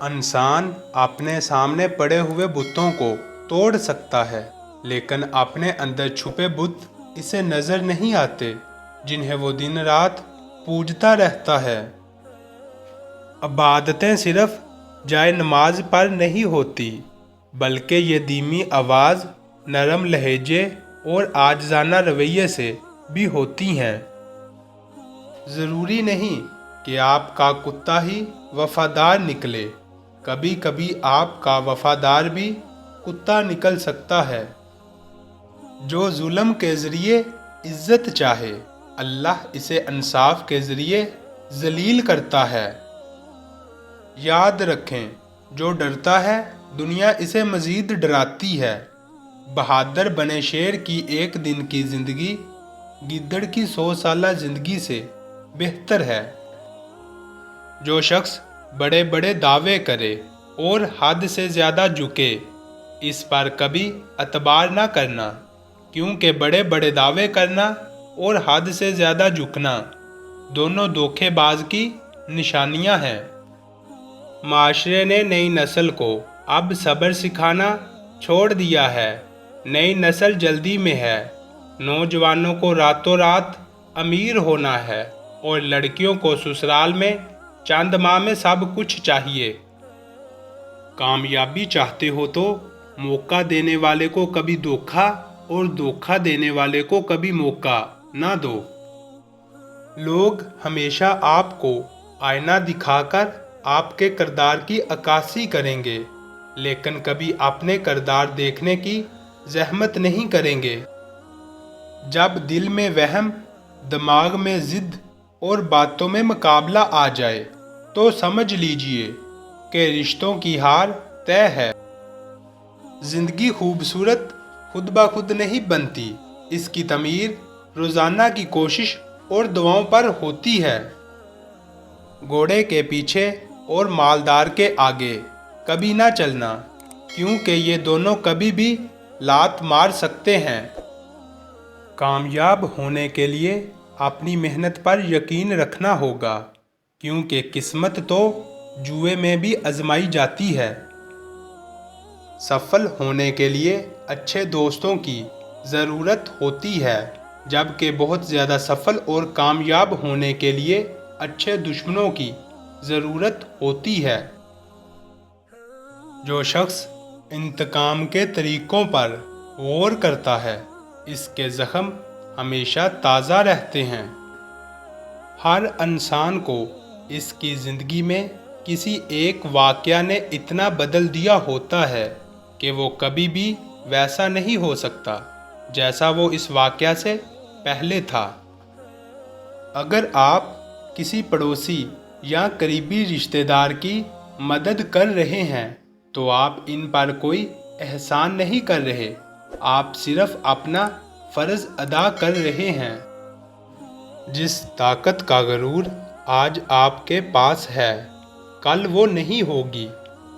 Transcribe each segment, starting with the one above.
इंसान अपने सामने पड़े हुए बुतों को तोड़ सकता है, लेकिन अपने अंदर छुपे बुत इसे नजर नहीं आते, जिन्हें वो दिन रात पूजता रहता है। इबादतें सिर्फ जाए नमाज पर नहीं होती, बल्कि ये धीमी आवाज़, नरम लहजे और आजिज़ाना रवैये से भी होती हैं। ज़रूरी नहीं कि आपका कुत्ता ही वफादार निकले, कभी कभी आपका वफादार भी कुत्ता निकल सकता है। जो जुल्म के ज़रिए इज्जत चाहे, अल्लाह इसे इंसाफ के ज़रिए जलील करता है। याद रखें, जो डरता है दुनिया इसे मज़ीद डराती है। बहादुर बने शेर की एक दिन की ज़िंदगी गिद्दड़ की 100 साला ज़िंदगी से बेहतर है। जो शख्स बड़े बड़े दावे करे और हद से ज़्यादा झुके, इस पर कभी एतबार ना करना, क्योंकि बड़े बड़े दावे करना और हद से ज़्यादा झुकना दोनों धोखेबाज की निशानियां हैं। माशरे ने नई नस्ल को अब सब्र सिखाना छोड़ दिया है। नई नस्ल जल्दी में है। नौजवानों को रातों रात अमीर होना है और लड़कियों को ससुराल में चंद माह में सब कुछ चाहिए। कामयाबी चाहते हो तो मौका देने वाले को कभी धोखा और धोखा देने वाले को कभी मौका ना दो। लोग हमेशा आपको आईना दिखाकर आपके किरदार की अक्कासी करेंगे, लेकिन कभी अपने किरदार देखने की ज़हमत नहीं करेंगे। जब दिल में वहम, दिमाग में ज़िद और बातों में मुकाबला आ जाए, तो समझ लीजिए कि रिश्तों की हार तय है। ज़िंदगी खूबसूरत खुद ब खुद नहीं बनती, इसकी तमीर रोज़ाना की कोशिश और दुआओं पर होती है। घोड़े के पीछे और मालदार के आगे कभी ना चलना, क्योंकि ये दोनों कभी भी लात मार सकते हैं। कामयाब होने के लिए अपनी मेहनत पर यकीन रखना होगा, क्योंकि किस्मत तो जुए में भी आजमाई जाती है। सफल होने के लिए अच्छे दोस्तों की ज़रूरत होती है, जबकि बहुत ज़्यादा सफल और कामयाब होने के लिए अच्छे दुश्मनों की ज़रूरत होती है। जो शख्स इंतकाम के तरीक़ों पर गौर करता है, इसके ज़ख्म हमेशा ताज़ा रहते हैं। हर इंसान को इसकी ज़िंदगी में किसी एक वाक़या ने इतना बदल दिया होता है कि वो कभी भी वैसा नहीं हो सकता जैसा वो इस वाक़या से पहले था। अगर आप किसी पड़ोसी या करीबी रिश्तेदार की मदद कर रहे हैं, तो आप इन पर कोई एहसान नहीं कर रहे, आप सिर्फ अपना फ़र्ज़ अदा कर रहे हैं। जिस ताकत का गरूर आज आपके पास है, कल वो नहीं होगी,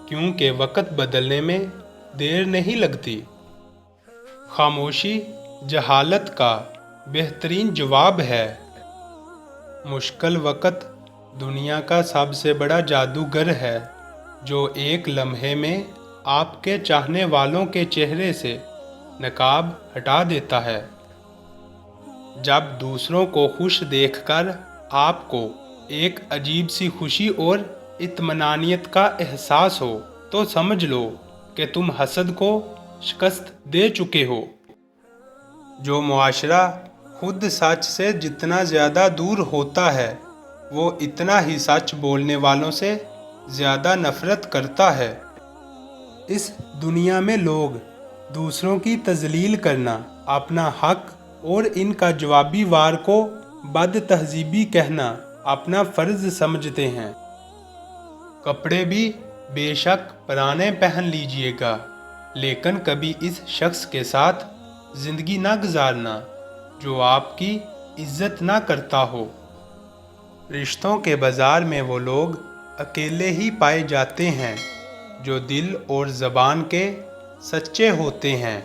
क्योंकि वक़्त बदलने में देर नहीं लगती। खामोशी जहालत का बेहतरीन जवाब है। मुश्किल वक़्त दुनिया का सबसे बड़ा जादूगर है, जो एक लम्हे में आपके चाहने वालों के चेहरे से नकाब हटा देता है। जब दूसरों को खुश देखकर आपको एक अजीब सी खुशी और इत्मीनानियत का एहसास हो, तो समझ लो कि तुम हसद को शिकस्त दे चुके हो। जो मुआशरा खुद सच से जितना ज़्यादा दूर होता है, वो इतना ही सच बोलने वालों से ज़्यादा नफ़रत करता है। इस दुनिया में लोग दूसरों की तज़लील करना अपना हक और इनका जवाबी वार को बद तहज़ीबी कहना अपना फ़र्ज़ समझते हैं। कपड़े भी बेशक पुराने पहन लीजिएगा, लेकिन कभी इस शख्स के साथ ज़िंदगी ना गुजारना जो आपकी इज़्ज़त ना करता हो। रिश्तों के बाज़ार में वो लोग अकेले ही पाए जाते हैं जो दिल और ज़बान के सच्चे होते हैं।